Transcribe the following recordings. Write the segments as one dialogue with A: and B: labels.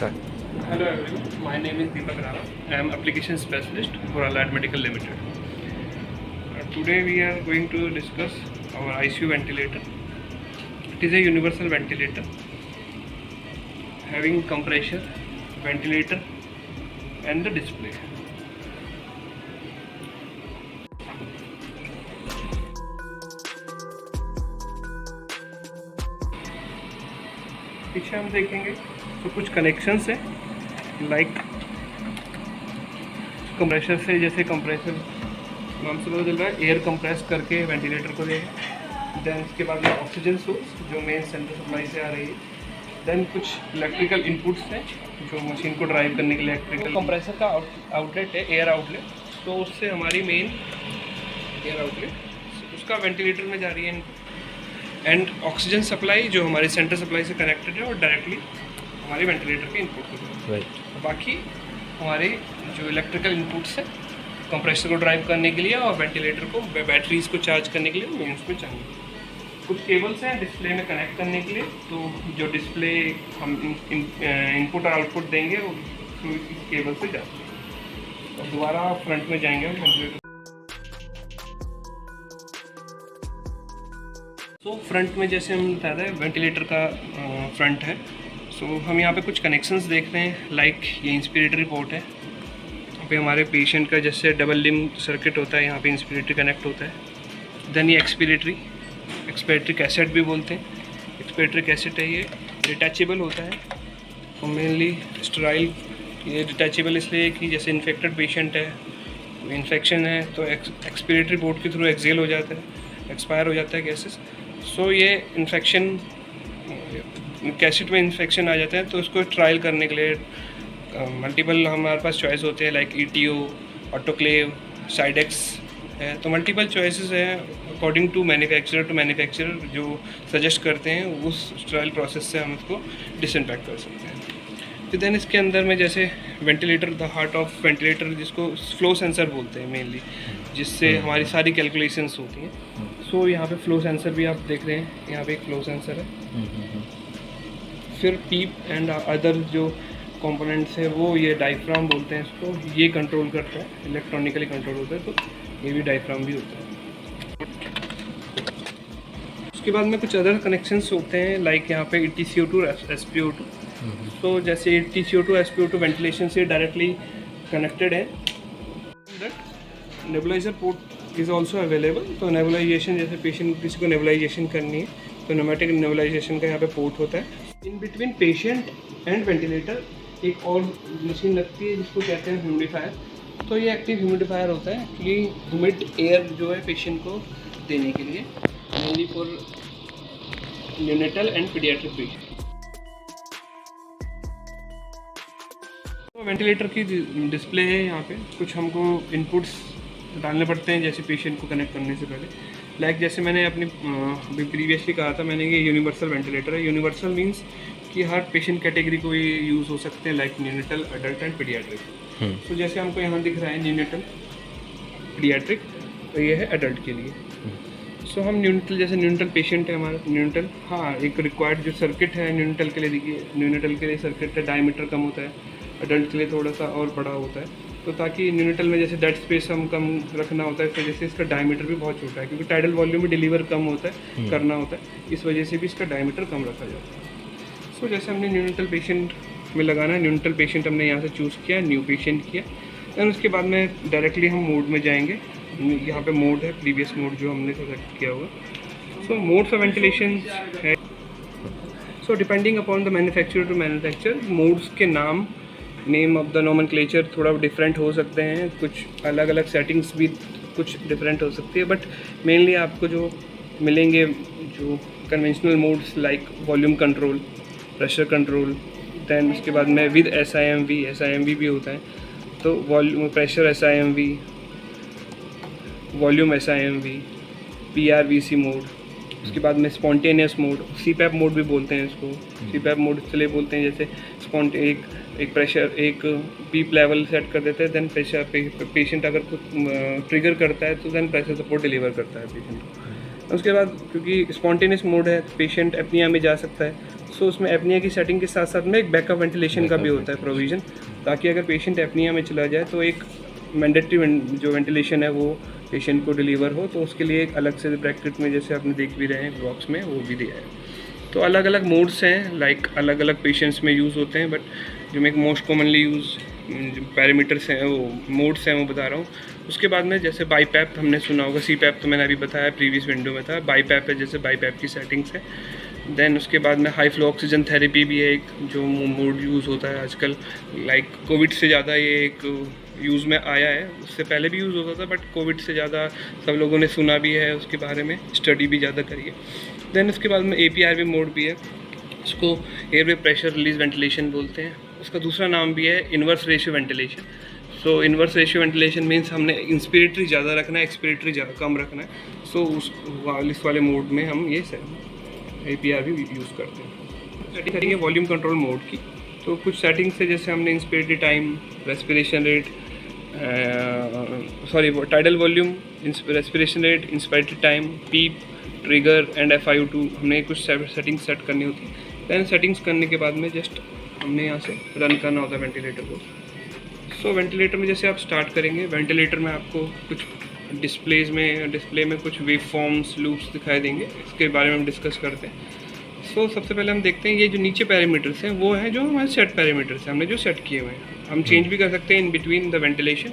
A: start.
B: Hello everyone, my name is Deepak Rana. I am application specialist for Allied Medical Limited. Today we are going to discuss our ICU ventilator. It is a universal ventilator having compressor, ventilator and the display. पीछे हम देखेंगे तो कुछ connections है like compressor से, जैसे compressor नाम से पता चल रहा है एयर कंप्रेस करके वेंटिलेटर को देगा। देन उसके बाद में ऑक्सीजन सोर्स जो मेन सेंटर सप्लाई से आ रही है। देन कुछ इलेक्ट्रिकल इनपुट्स हैं जो मशीन को ड्राइव करने के लिए इलेक्ट्रिकल कंप्रेसर का आउटलेट है, एयर आउटलेट। तो उससे हमारी मेन एयर आउटलेट उसका वेंटिलेटर में जा रही है एंड ऑक्सीजन सप्लाई जो हमारे सेंटर सप्लाई से कनेक्टेड है और डायरेक्टली हमारे वेंटिलेटर के इनपुट को
A: Right.
B: बाकी हमारे जो इलेक्ट्रिकल इनपुट्स हैं कंप्रेसर को ड्राइव करने के लिए और वेंटिलेटर को बैटरीज को चार्ज करने के लिए मेन्स में चाहिए। कुछ केबल्स हैं डिस्प्ले में कनेक्ट करने के लिए, तो जो डिस्प्ले हम इनपुट और आउटपुट देंगे वो थ्रू इस केबल से जाते हैं। और दोबारा फ्रंट में जाएंगे हम वेंटिलेटर। तो फ्रंट में जैसे हम बता रहे हैं वेंटिलेटर का फ्रंट है। सो हम यहाँ पे कुछ कनेक्शंस देख रहे हैं लाइक ये इंस्पिरेटरी पोर्ट है। यहाँ पे हमारे पेशेंट का जैसे डबल लिम सर्किट होता है, यहाँ पे इंस्पिरेटरी कनेक्ट होता है। देन ये एक्सपिरेटरी कैसेट भी बोलते हैं। एक्सपिरेटरी कैसेट है, ये डिटैचेबल होता है और मेनली स्टेराइल। ये डिटैचेबल इसलिए कि जैसे इन्फेक्टेड पेशेंट है, इन्फेक्शन है तो एक्सपिरेटरी पोर्ट के थ्रू एक्सेल हो जाता है, एक्सपायर हो जाता है गैसेस। सो ये इन्फेक्शन कैसेट में इन्फेक्शन आ जाता है तो उसको ट्रायल करने के लिए मल्टीपल हमारे पास चॉइस होते हैं लाइक ETO, ऑटोक्लेव, साइडेक्स है। तो मल्टीपल चॉइसेस हैं अकॉर्डिंग टू मैन्युफैक्चरर जो सजेस्ट करते हैं उस ट्रायल प्रोसेस से हम उसको डिसइंफेक्ट कर सकते हैं। तो देन इसके अंदर में जैसे ventilator, the heart of ventilator जिसको फ्लो सेंसर बोलते हैं मेनली, जिससे हमारी सारी कैलकुलेशंस होती हैं। सो यहाँ पे फ्लो सेंसर भी आप देख रहे हैं, यहाँ पे एक फ्लो सेंसर है। फिर पीप एंड अदर जो कंपोनेंट्स है वो ये डायफ्राम बोलते हैं इसको, ये कंट्रोल करता है, इलेक्ट्रॉनिकली कंट्रोल होता है, तो ये भी डायफ्राम भी होता है। उसके बाद में कुछ अदर कनेक्शंस होते हैं लाइक यहाँ पे EtCO2 SpO2। तो जैसे EtCO2 SpO2 वेंटिलेशन से डायरेक्टली कनेक्टेड है। Nebuliser port is also available. तो नेबुलाइजेशन जैसे पेशेंट किसी को नेबुलाइजेशन करनी है तो न्यूमेटिक नेबुलाइजेशन का यहाँ पे पोर्ट होता है। In between patient and ventilator एक और मशीन लगती है जिसको कहते हैं ह्यूमिडिफायर। तो ये एक्टिव ह्यूमिडिफायर होता है कि ह्यूमिड एयर जो है पेशेंट को देने के लिए, mainly for neonatal and paediatric patient. तो वेंटिलेटर की डिस्प्ले है, यहाँ पे कुछ हमको इनपुट्स डालने पड़ते हैं जैसे पेशेंट को कनेक्ट करने से पहले। लाइक जैसे मैंने अपनी अभी प्रीवियसली कहा था मैंने, ये यूनिवर्सल वेंटिलेटर है। यूनिवर्सल मींस कि हर पेशेंट कैटेगरी को ये यूज़ हो सकते हैं like neonatal, adult and paediatric. तो जैसे हमको यहाँ दिख रहा है न्यूनेटल, पीडियाट्रिक, तो ये है अडल्ट के लिए। सो हम न्यूनेटल, जैसे न्यूनेटल पेशेंट है हमारा न्यूनेटल, हाँ एक रिक्वायर्ड जो सर्किट है न्यूनेटल के लिए, देखिए न्यूनेटल के लिए सर्किट है, डायमीटर कम होता है, अडल्ट के लिए थोड़ा सा और बड़ा होता है। तो ताकि न्यूनेटल में जैसे डेड स्पेस हम कम रखना होता है, इस वजह से इसका डायमीटर भी बहुत छोटा है, क्योंकि टाइडल वॉल्यूम में डिलीवर कम होता है, करना होता है, इस वजह से भी इसका डायमीटर कम रखा जाता है। सो जैसे हमने न्यूनेटल पेशेंट में लगाना है, न्यूनेटल पेशेंट हमने यहाँ से चूज़ किया, न्यू पेशेंट किया। दैन उसके बाद में डायरेक्टली हम मोड में जाएंगे। यहाँ पे मोड है, प्रीवियस मोड जो हमने सेलेक्ट किया हुआ। सो मोड्स ऑफ वेंटिलेशन है। So depending upon the manufacturer to manufacture, modes के नेम ऑफ द नोमेनक्लेचर थोड़ा डिफरेंट हो सकते हैं, कुछ अलग अलग सेटिंग्स भी कुछ डिफरेंट हो सकती है, बट मेनली आपको जो मिलेंगे जो conventional modes like volume control, pressure control, then उसके बाद में विद SIMV भी होता है। तो volume pressure SIMV, volume SIMV, PRVC mode, उसके बाद में स्पॉन्टेनियस मोड, CPAP मोड भी बोलते हैं इसको। CPAP मोड इसलिए बोलते हैं जैसे एक प्रेशर, एक पीप लेवल सेट कर देते हैं, देन प्रेशर पेशेंट अगर कुछ ट्रिगर करता है तो देन प्रेशर सपोर्ट डिलीवर करता है पेशेंट को। उसके बाद क्योंकि स्पॉन्टेनियस मोड है, पेशेंट अपनिया में जा सकता है, सो उसमें एपनिया की सेटिंग के साथ साथ में एक बैकअप वेंटिलेशन का भी होता है प्रोविज़न, ताकि अगर पेशेंट एपनिया में चला जाए तो एक मैंडेटरी जो वेंटिलेशन है वो पेशेंट को डिलीवर हो, तो उसके लिए एक अलग से ब्रैकेट में जैसे आपने देख भी रहे हैं बॉक्स में वो भी दिया है। तो अलग अलग मोड्स हैं, लाइक अलग अलग पेशेंट्स में यूज़ होते हैं, बट जो मैं मोस्ट कॉमनली यूज़ जो पैरामीटर्स हैं वो मोड्स हैं वो बता रहा हूँ। उसके बाद में जैसे बाईपैप हमने सुना होगा, सीपैप तो मैंने अभी बताया प्रीवियस विंडो में था, बाईपैप है, जैसे बाईपैप की सेटिंग्स है। देन उसके बाद में हाई फ्लो ऑक्सीजन थेरेपी भी है एक जो मोड यूज़ होता है आजकल, लाइक कोविड से ज़्यादा ये एक यूज़ में आया है, उससे पहले भी यूज़ होता था बट कोविड से ज़्यादा सब लोगों ने सुना भी है, उसके बारे में स्टडी भी ज़्यादा करी है। देन उसके बाद में APRV मोड भी है, उसको एयरवे प्रेशर रिलीज वेंटिलेशन बोलते हैं। उसका दूसरा नाम भी है इन्वर्स रेशियो वेंटिलेशन। सो इन्वर्स रेशियो वेंटिलेशन मीन्स हमने इंस्पिरेटरी ज़्यादा रखना है, एक्सपिरेटरी कम रखना है। सो उस वाले मोड में हम ये APRV यूज़ करते हैं। सेटिंग करेंगे वॉल्यूम कंट्रोल मोड की, तो कुछ सेटिंग्स है जैसे हमने inspiratory time, respiration rate, tidal volume, respiration rate, inspiratory time, PEEP, trigger and FiO2 हमने कुछ सेटिंग्स सेट करनी होती है। दैन सेटिंग्स करने के बाद में जस्ट हमने यहाँ से रन करना होता है वेंटिलेटर को। सो वेंटिलेटर में जैसे आप स्टार्ट करेंगे, वेंटिलेटर में आपको कुछ डिस्प्ले में कुछ वेव फॉर्म्स, लूप्स दिखाई देंगे, इसके बारे में हम डिस्कस करते हैं। सो सबसे पहले हम देखते हैं ये जो नीचे पैरामीटर्स हैं वो हैं जो हमारे सेट पैरामीटर्स हैं, हमने जो सेट किए हुए हैं। हम चेंज भी कर सकते हैं इन बिटवीन द वेंटिलेशन।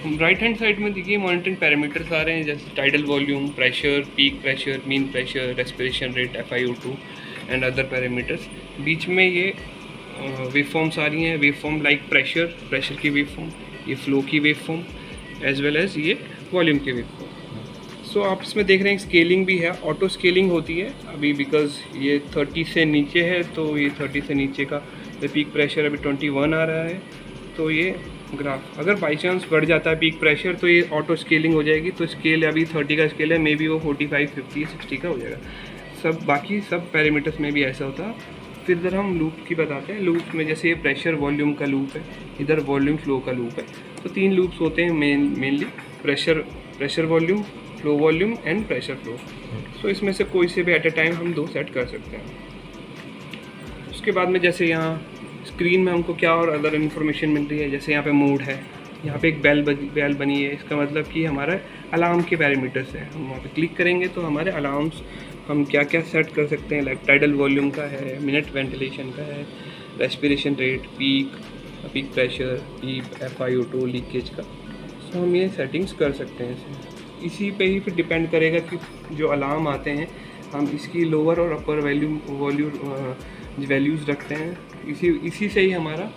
B: हम राइट हैंड साइड में देखिए मॉनिटरिंग पैरामीटर्स आ रहे हैं, जैसे tidal volume, pressure, peak pressure, mean pressure, respiration rate, FiO2 and other parameters. बीच में ये वेव फॉर्म्स आ रही हैं, वेव फॉर्म लाइक प्रेशर की वेव फॉर्म, ये फ्लो की wave form, as well as ये वॉल्यूम की वेव फॉर्म। सो आप इसमें देख रहे हैं स्केलिंग भी है, ऑटो स्केलिंग होती है अभी, बिकॉज ये 30 से नीचे है तो ये 30 से नीचे का पीक प्रेशर अभी 21 आ रहा है, तो ये ग्राफ अगर बाई चांस बढ़ जाता है पीक प्रेशर तो ये ऑटो स्केलिंग हो जाएगी। तो स्केल अभी 30 का स्केल है, मे बी वो 45, 50, 60 का हो जाएगा। सब बाकी सब पैरामीटर्स में भी ऐसा होता है। फिर इधर हम लूप की बताते हैं। लूप में जैसे ये प्रेशर वॉल्यूम का लूप है, इधर वॉल्यूम फ्लो का लूप है, तो 3 लूप्स होते हैं mainly, pressure volume, flow volume and pressure flow. So इसमें से कोई से भी एट ए टाइम हम 2 सेट कर सकते हैं। उसके बाद में जैसे यहाँ स्क्रीन में हमको क्या और अदर इन्फॉर्मेशन मिल रही है, जैसे यहाँ पे मोड है, यहाँ पे एक बेल बनी है, इसका मतलब कि हमारा अलार्म के पैरामीटर्स है। हम वहाँ पे क्लिक करेंगे तो हमारे अलार्म्स हम क्या क्या सेट कर सकते हैं, लाइक टाइडल वॉल्यूम का है, मिनट वेंटिलेशन का है, रेस्पिरेशन रेट, पीक प्रेशर, पीप, FiO2, लीकेज का। सो हम ये सेटिंग्स कर सकते हैं। इसी पे ही फिर डिपेंड करेगा कि जो अलार्म आते हैं हम इसकी लोअर और अपर वैल्यूज़ रखते हैं, इसी से ही हमारा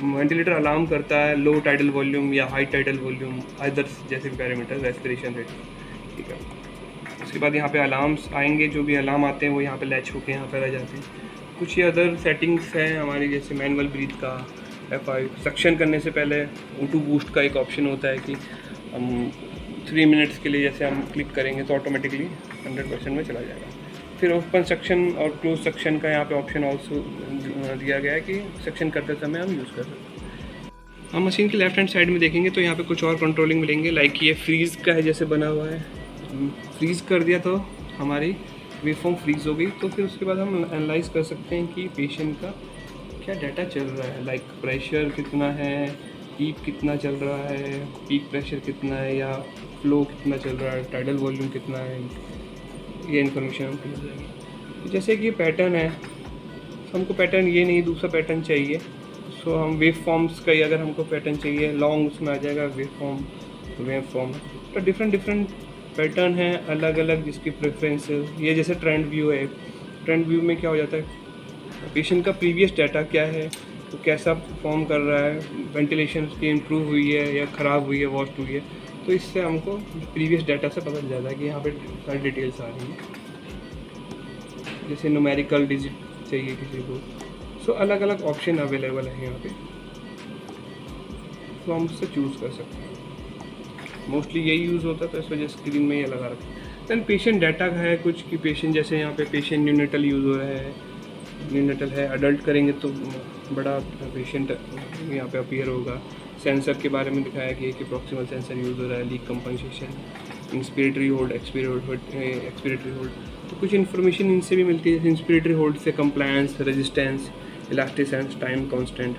B: वेंटिलेटर अलार्म करता है लो टाइडल वॉल्यूम या हाई टाइडल वॉल्यूम, अदर जैसे पैरामीटर, रेस्पिरेशन रेट, ठीक है। उसके बाद यहाँ पे अलार्म्स आएंगे, जो भी अलार्म आते हैं वो यहाँ पे लैच होके यहाँ पे रह जाते हैं। कुछ ये अदर सेटिंग्स हैं हमारी, जैसे मैनुअल ब्रीथ का, सक्शन करने से पहले O2 बूस्ट का एक ऑप्शन होता है कि हम 3 मिनट्स के लिए जैसे हम क्लिक करेंगे तो ऑटोमेटिकली 100% में चला जाएगा। फिर ओपन सक्शन और क्लोज सक्शन का यहाँ पे ऑप्शन ऑल्सो दिया गया है कि सक्शन करते समय हम यूज़ कर सकते हैं। हम मशीन के लेफ्ट हैंड साइड में देखेंगे तो यहाँ पे कुछ और कंट्रोलिंग मिलेंगे, लाइक ये फ्रीज़ का है जैसे बना हुआ है, फ्रीज़ कर दिया तो हमारी वेवफॉर्म फ्रीज़ हो गई। तो फिर उसके बाद हम एनालाइज कर सकते हैं कि पेशेंट का क्या डाटा चल रहा है, लाइक प्रेशर कितना है, पीक कितना चल रहा है, पीक प्रेशर कितना है या फ्लो कितना चल रहा है, टाइडल वॉल्यूम कितना है, ये इन्फॉर्मेशन हमको मिल जाएगी। जैसे कि पैटर्न है, हमको पैटर्न ये नहीं दूसरा पैटर्न चाहिए, सो हम वेव फॉर्म्स का ही अगर हमको पैटर्न चाहिए लॉन्ग, उसमें आ जाएगा वेव फॉर्म। तो डिफरेंट पैटर्न है अलग अलग जिसकी प्रेफरेंसेस। ये जैसे ट्रेंड व्यू है, ट्रेंड व्यू में क्या हो जाता है, पेशेंट का प्रीवियस डाटा क्या है, तो कैसा परफॉर्म कर रहा है, वेंटिलेशन उसकी इम्प्रूव हुई है या ख़राब हुई है, वॉस्ट हुई है, तो इससे हमको प्रीवियस डाटा से पता चल जाता है कि यहाँ पे सारी डिटेल्स आ रही हैं। जैसे न्यूमेरिकल डिजिट चाहिए किसी को, सो अलग अलग ऑप्शन अवेलेबल है यहाँ पे, तो हम उससे चूज़ कर सकते हैं। मोस्टली यही यूज़ होता है तो इस वजह स्क्रीन में ये लगा रखा है। दैन पेशेंट डाटा का है कुछ कि पेशेंट जैसे यहाँ पे पेशेंट न्यूनेटल यूज़ हो रहा है, न्यूनेटल है, अडल्ट करेंगे तो बड़ा पेशेंट यहाँ पे अपीयर होगा। सेंसर के बारे में दिखाया गया कि प्रॉक्सिमल सेंसर यूज़ हो रहा है, leak compensation, inspiratory hold, expiratory hold, तो कुछ इन्फॉर्मेशन इनसे भी मिलती है, जैसे इंस्पिरेटरी होल्ड से कंप्लायंस, रेजिस्टेंस, इलास्टिसेंस, टाइम कांस्टेंट।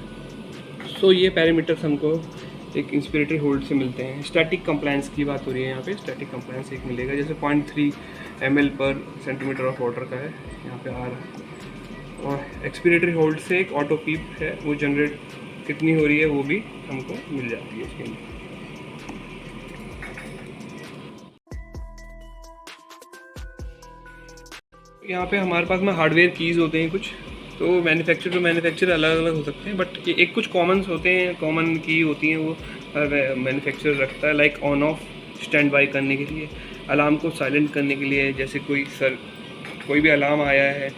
B: सो ये पैरामीटर्स हमको एक इंस्पिरेटरी होल्ड से मिलते हैं। स्टैटिक कंप्लायंस की बात हो रही है यहाँ पे, स्टैटिक कंप्लायंस एक मिलेगा, जैसे 0.3 ml पर सेंटीमीटर ऑफ वाटर का है, यहाँ पे आ रहा है। और एक्सपिरेटरी होल्ड से एक ऑटो पीप है, वो जनरेट कितनी हो रही है वो भी हमको मिल जाती है इसके अंदर। यहाँ पे हमारे पास में हार्डवेयर कीज़ होते हैं कुछ, तो मैन्युफैक्चर टू मैन्युफैक्चर अलग अलग हो सकते हैं, बट ये एक कुछ कॉमन्स होते हैं, कॉमन की होती हैं, वो मैन्युफैक्चर रखता है। Like on off stand by करने के लिए, अलार्म को साइलेंट करने के लिए, जैसे कोई भी अलार्म आया है,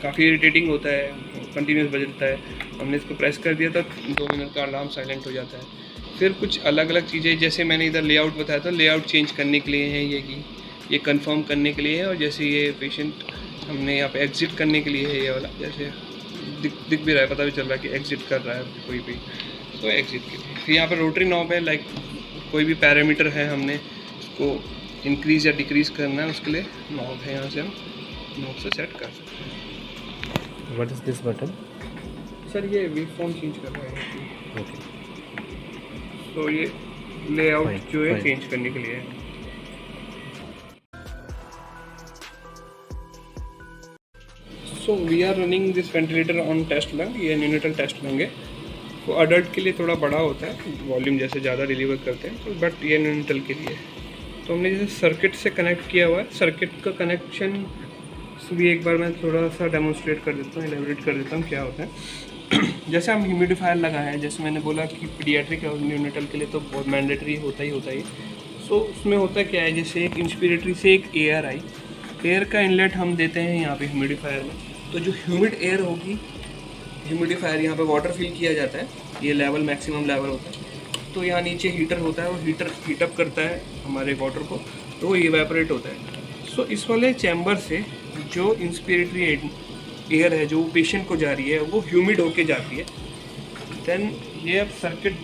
B: काफ़ी इरिटेटिंग होता है, कंटिन्यूस बजता है, हमने इसको प्रेस कर दिया तो 2 मिनट का अलार्म साइलेंट हो जाता है। फिर कुछ अलग अलग चीज़ें, जैसे मैंने इधर लेआउट बताया था, लेआउट चेंज करने के लिए है ये कंफर्म करने के लिए है। और जैसे ये पेशेंट हमने यहाँ पे एग्जिट करने के लिए है, ये वाला जैसे दिख भी रहा है, पता भी चल रहा है कि एग्जिट कर रहा है कोई भी, तो एग्जिट के लिए। फिर यहाँ पे रोटरी नॉब है, लाइक कोई भी पैरामीटर है, हमने इसको इंक्रीज़ या डिक्रीज़ करना है, उसके लिए नॉब है, यहाँ से हम नॉब से सेट कर सकते हैं।
A: What is this button?
B: Sir ये वेव फॉर्म चेंज कर रहा है।
A: ओके,
B: तो ये लेआउट
A: Fine,
B: जो है
A: fine.
B: चेंज करने के लिए है। So we are running this ventilator on test lung, ये न्यूनेटल टेस्ट लंग है। तो अडल्ट के लिए थोड़ा बड़ा होता है, वॉल्यूम जैसे ज़्यादा डिलीवर करते हैं, तो बट ये न्यूनेटल के लिए है। तो हमने जैसे सर्किट से कनेक्ट किया हुआ है, सर्किट का कनेक्शन भी एक बार मैं थोड़ा सा डेमोन्स्ट्रेट कर देता हूँ, एलेबोरेट कर देता हूँ क्या होता है। जैसे हम ह्यूमिडिफायर लगाए हैं, जैसे मैंने बोला कि पीडियाट्रिक और न्यूनेटल के लिए तो बहुत मैंडेटरी होता ही। सो उसमें होता क्या है, जैसे एक इंस्पिरेटरी से एक एयर आई, एयर का इनलेट हम देते हैं यहाँ पे ह्यूमिडिफायर में, तो जो ह्यूमिड एयर होगी, ह्यूमिडिफायर यहाँ पे वाटर फिल किया जाता है, ये लेवल मैक्सिमम लेवल होता है, तो यहाँ नीचे हीटर होता है, वो हीटर हीटअप करता है हमारे वाटर को, तो वो इवेपोरेट होता है। सो इस वाले चैम्बर से जो इंस्पिरेटरी एयर है जो पेशेंट को जा रही है, वो ह्यूमिड होके जाती है। देन ये अब सर्किट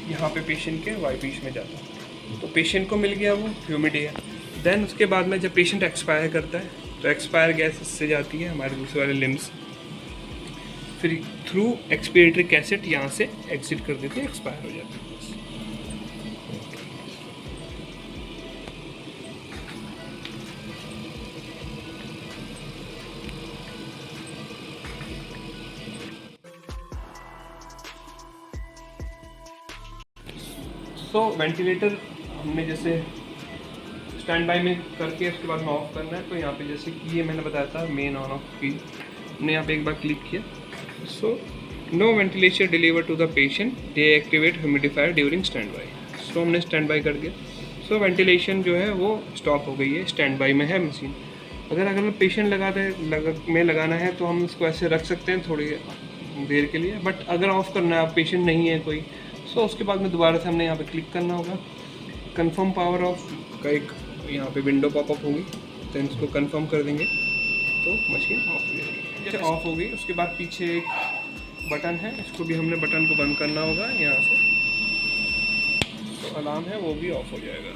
B: यहाँ पे पेशेंट के वाई पीस में जाता है, तो पेशेंट को मिल गया वो ह्यूमिड एयर। देन उसके बाद में जब पेशेंट एक्सपायर करता है, तो एक्सपायर गैस इससे जाती है हमारे दूसरे वाले लिम्स, फिर थ्रू एक्सपिरेटरी कैसेट यहाँ से एग्जिट कर देते हैं, एक्सपायर हो जाती है। सो वेंटिलेटर हमने जैसे स्टैंड बाई में करके उसके बाद में ऑफ करना है, तो यहाँ पे जैसे कि ये मैंने बताया था मेन ऑन ऑफ की, हमने यहाँ पे एक बार क्लिक किया। So no ventilation deliver to the patient, they activate humidifier during standby. So हमने स्टैंड बाई कर दिया, सो वेंटिलेशन जो है वो स्टॉप हो गई है, स्टैंड बाई में है मशीन। अगर पेशेंट लगाना है तो हम इसको ऐसे रख सकते हैं थोड़ी देर के लिए, बट अगर ऑफ करना है, पेशेंट नहीं है कोई, सो उसके बाद में दोबारा से हमने यहाँ पे क्लिक करना होगा। कंफर्म पावर ऑफ का एक यहाँ पे विंडो पॉपअप होगी, तो इसको कंफर्म कर देंगे तो मशीन ऑफ हो जाएगी। जैसे ऑफ हो गई, उसके बाद पीछे एक बटन है, इसको भी हमने बटन को बंद करना होगा यहाँ से, तो अलार्म है वो भी ऑफ हो जाएगा।